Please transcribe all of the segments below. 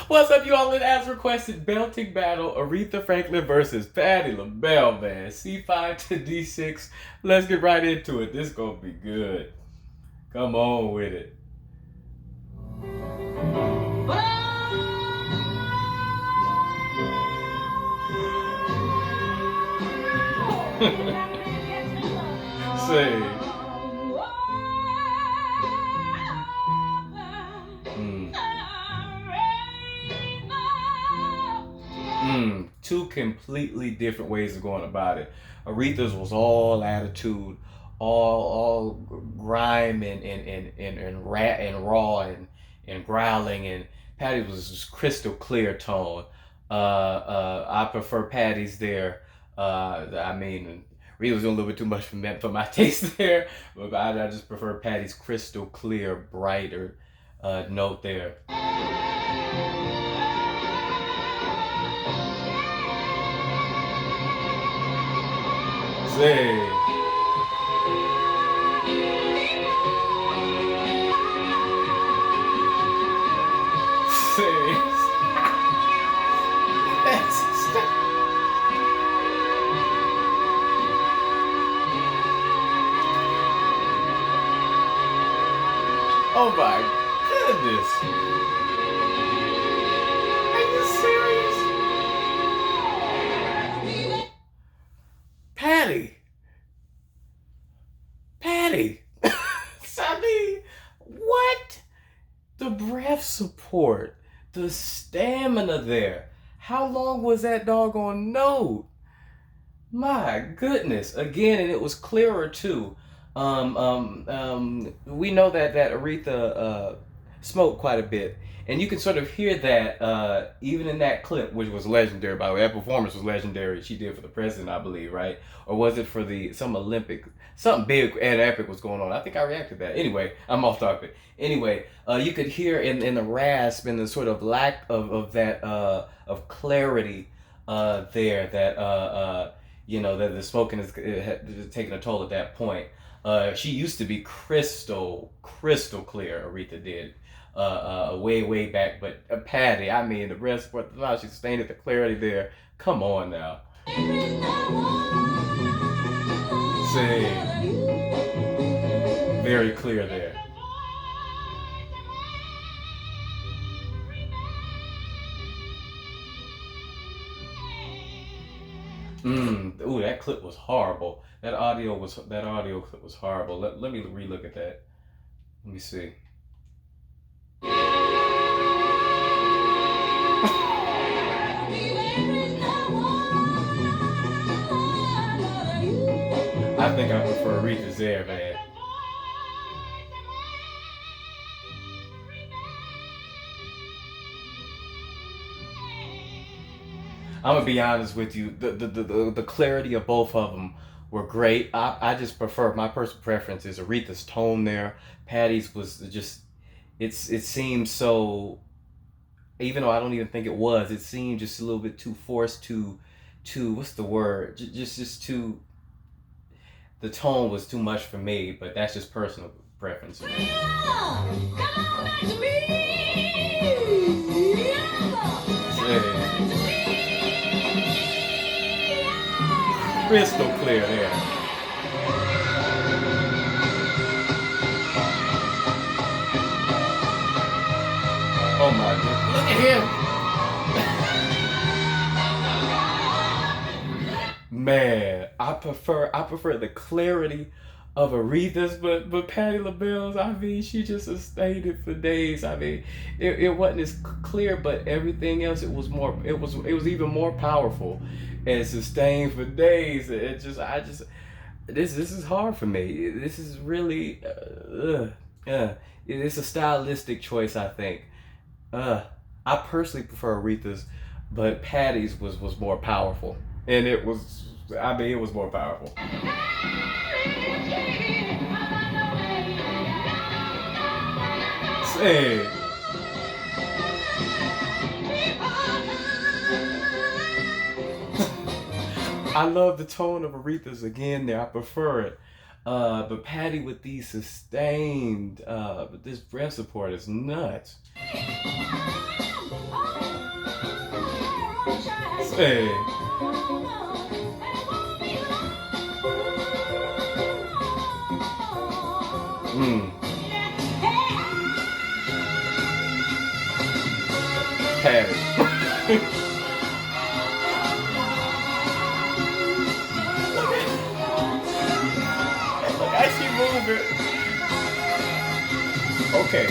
What's up, you all? In as requested belting battle, Aretha Franklin versus Patti LaBelle, man. C5 to D6. Let's get right into it. This gonna be good. Come on with it. Say. Two completely different ways of going about it. Aretha's was all attitude, all grime and raw and growling, and Patty's was just crystal clear tone. I prefer Patty's there. I mean, Rita was doing a little bit too much for my taste there, but I just prefer Patty's crystal clear, brighter note there. Say. Say. Oh my goodness. Are you serious? Patti. I mean, what? The breath support, the stamina there. How long was that doggone note? My goodness. Again, and it was clearer too. We know that Aretha smoked quite a bit, and you can sort of hear that even in that clip, which was legendary. By the way, that performance was legendary. She did for the president, I believe, right? Or was it for some Olympic? Something big and epic was going on. I think I reacted to that. Anyway, I'm off topic. Anyway, you could hear in the rasp and the sort of lack of that of clarity there that that the smoking is taking a toll at that point. She used to be crystal clear. Aretha did way back, but Patti, I mean, the rest for the she sustained it, the clarity there. Come on now. Say, very clear there. Ooh, that clip was horrible. That audio clip was horrible. Let me relook at that. Let me see. I think I prefer Aretha's there, man. I'm gonna be honest with you. The clarity of both of them were great. I just prefer, my personal preference is Aretha's tone there. Patti's was just it seemed so, even though I don't even think it was. It seemed just a little bit too forced. Too what's the word? Just too. The tone was too much for me, but that's just personal preference. Yeah, come on back to me. Yeah. Crystal clear there. Oh my goodness. Look at him. Man, I prefer the clarity of Aretha's, but Patti LaBelle's, I mean, she just sustained it for days. I mean, it wasn't as clear, but everything else, it was even more powerful and sustained for days. This is hard for me. This is really it's a stylistic choice, I think. I personally prefer Aretha's, but Patti's was more powerful, and it was more powerful. Say. I love the tone of Aretha's again there. I prefer it. But Patti with these sustained, but this breath support is nuts. Hey. Mm. Patti. Look how she moving. Okay,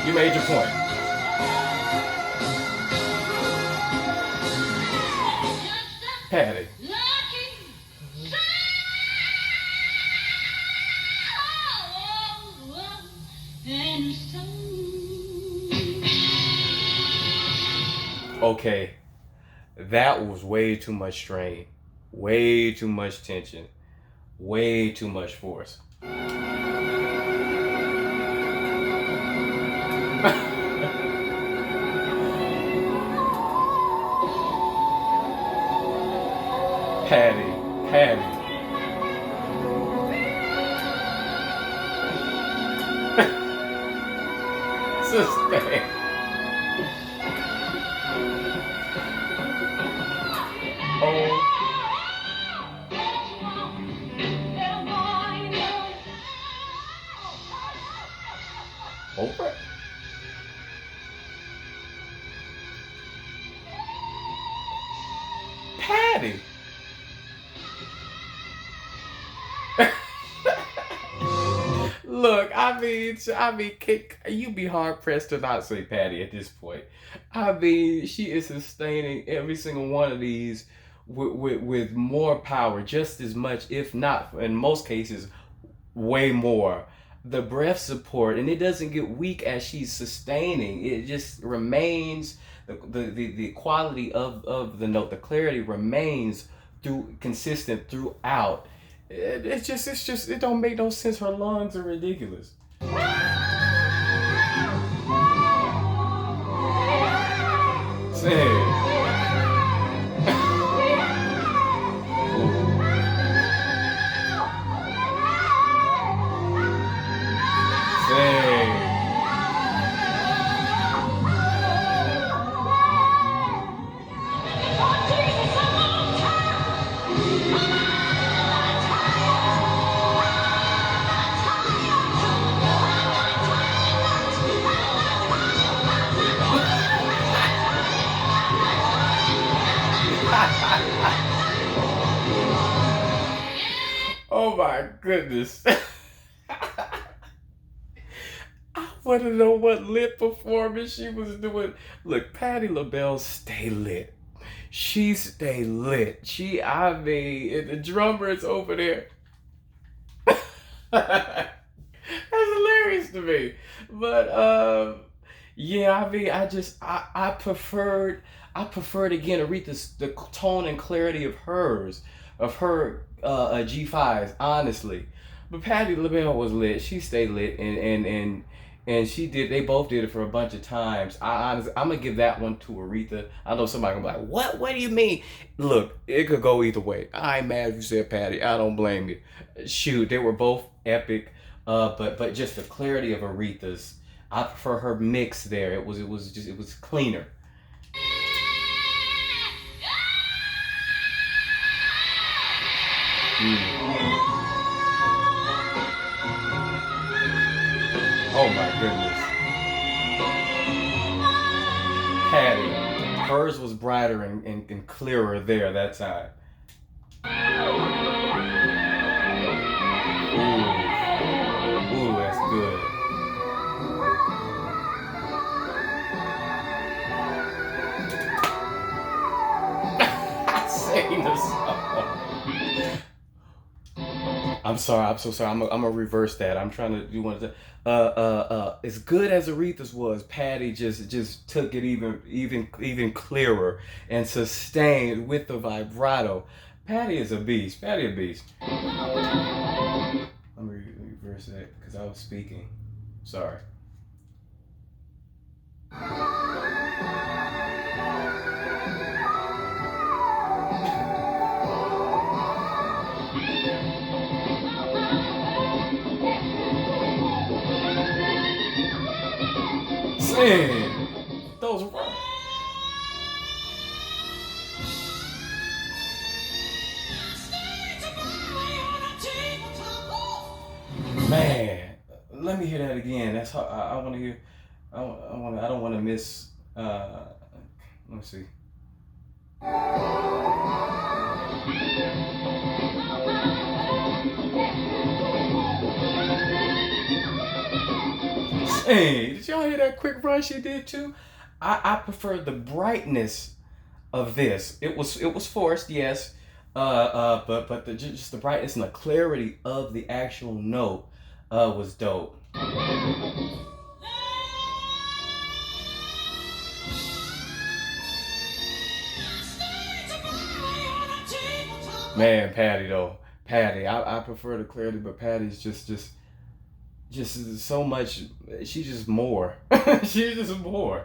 you made your point. Patti. Okay, that was way too much strain, way too much tension, way too much force. Patti, Patti. Sustain. Oh, Oprah? Patti. Look, you'd be hard pressed to not say Patti at this point. I mean, she is sustaining every single one of these with more power, just as much, if not in most cases, way more. The breath support, and it doesn't get weak as she's sustaining. It just remains the quality of the note, the clarity remains through consistent throughout. It's just it don't make no sense. Her lungs are ridiculous. Say, say. Oh my goodness. I want to know what lit performance she was doing. Look, Patti LaBelle stay lit. She stay lit. I mean, and the drummer is over there. That's hilarious to me. But yeah, I mean, I preferred again Aretha's the tone and clarity of her G5s, honestly. But Patti LaBelle was lit. She stayed lit, and she did. They both did it for a bunch of times. I'm gonna give that one to Aretha. I know somebody gonna be like, "What? What do you mean?" Look, it could go either way. I ain't mad if you said Patti. I don't blame you. Shoot, they were both epic. But just the clarity of Aretha's, I prefer her mix there. It was cleaner. Mm. Oh my goodness, Patti. Hers was brighter and clearer there that time. Ooh, ooh, that's good. I sang the song. I'm sorry. I'm so sorry. I'm gonna reverse that. I'm trying to do one of the. As good as Aretha's was, Patti just took it even clearer and sustained with the vibrato. Patti is a beast. Patti a beast. Let me reverse that because I was speaking. Sorry. Sing those. let me hear that again. That's how I want to hear. I want. I don't want to miss. Let me see. Hey, did y'all hear that quick run she did too? I prefer the brightness of this. It was forced, yes. But just the brightness and the clarity of the actual note was dope. Man, Patti though, Patti, I prefer the clarity, but Patti's just so much. She's just more. She's just more.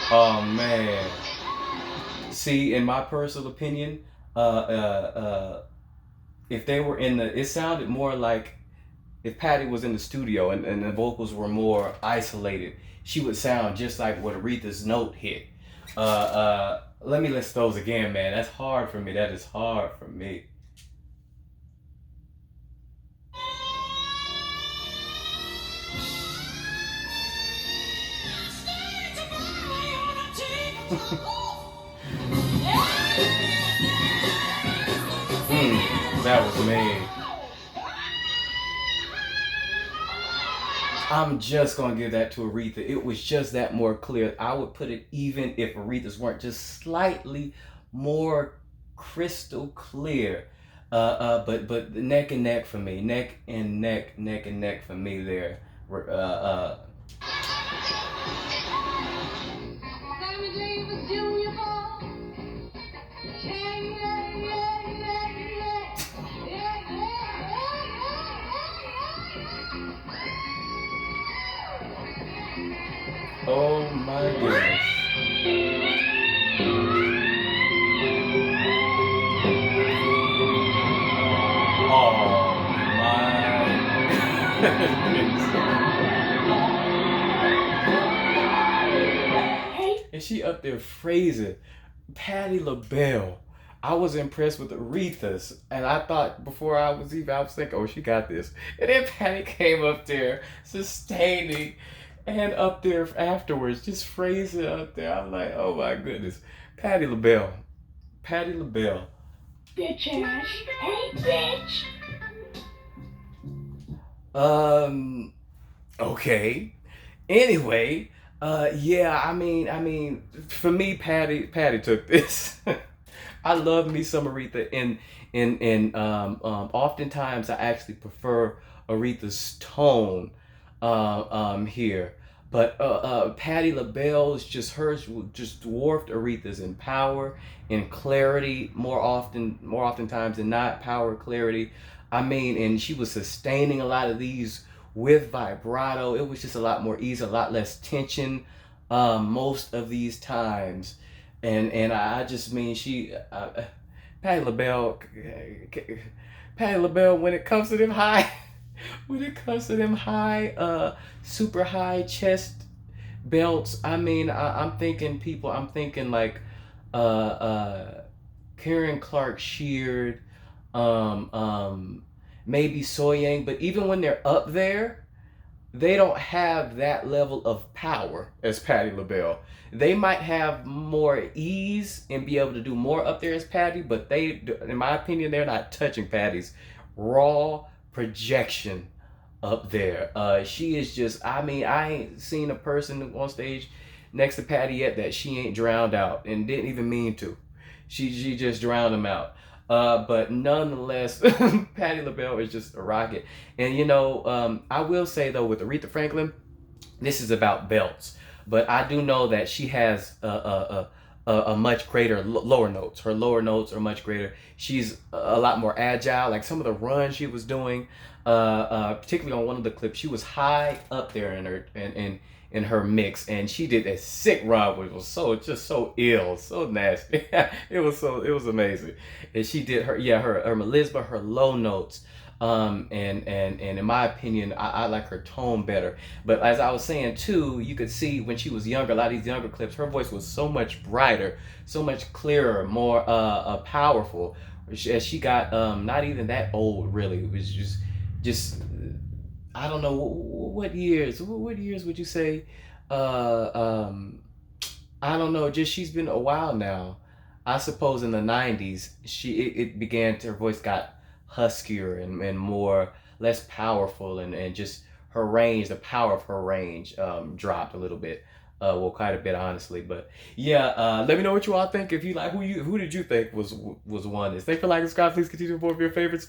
Oh man. See, in my personal opinion, if they were in the, it sounded more like if Patti was in the studio and the vocals were more isolated, she would sound just like what Aretha's note hit. Let me list those again, man. That's hard for me. That is hard for me. That was me. I'm just gonna give that to Aretha. It was just that more clear. I would put it even if Aretha's weren't just slightly more crystal clear. But neck and neck for me, neck and neck for me there. Oh my goodness. Oh my goodness. And she up there phrasing Patti LaBelle. I was impressed with Aretha's, and I thought before I was thinking, oh, she got this. And then Patti came up there, sustaining, and up there afterwards, just phrasing up there. I'm like, oh my goodness, Patti LaBelle, Patti LaBelle. Bitch ass, hey bitch. Okay. Anyway, yeah, I mean, for me, Patti took this. I love me some Aretha, and oftentimes I actually prefer Aretha's tone here, but Patti LaBelle's just hers just dwarfed Aretha's in power, in clarity more oftentimes than not, power, clarity. I mean, and she was sustaining a lot of these with vibrato. It was just a lot more easy, a lot less tension most of these times. And I just mean Patti LaBelle, Patti LaBelle, when it comes to them high, when it comes to them high, super high chest belts. I mean, I'm thinking like, Karen Clark Sheard, maybe Soyang, but even when they're up there, they don't have that level of power as Patti LaBelle. They might have more ease and be able to do more up there as Patti, but they, in my opinion, they're not touching Patti's raw projection up there. She is just, I mean, I ain't seen a person on stage next to Patti yet that she ain't drowned out and didn't even mean to. She just drowned them out. But nonetheless, Patti LaBelle is just a rocket. And I will say though, with Aretha Franklin, this is about belts. But I do know that she has a much greater lower notes. Her lower notes are much greater. She's a lot more agile. Like some of the runs she was doing, particularly on one of the clips, she was high up there in her in her mix, and she did a sick rub, which was so ill, so nasty. It was amazing. And she did her melisma, her low notes. And in my opinion, I like her tone better. But as I was saying too, you could see when she was younger, a lot of these younger clips, her voice was so much brighter, so much clearer, more powerful. As she got not even that old really. It was just I don't know what years. What years would you say? Uh, um, I don't know. Just she's been a while now. I suppose in the '90s, it began to her voice got huskier and more less powerful, and just her range, the power of her range, dropped a little bit. Well, quite a bit, honestly. But yeah, let me know what you all think. If you like, who did you think was one? Thanks for liking, subscribe. Please continue to support your favorites.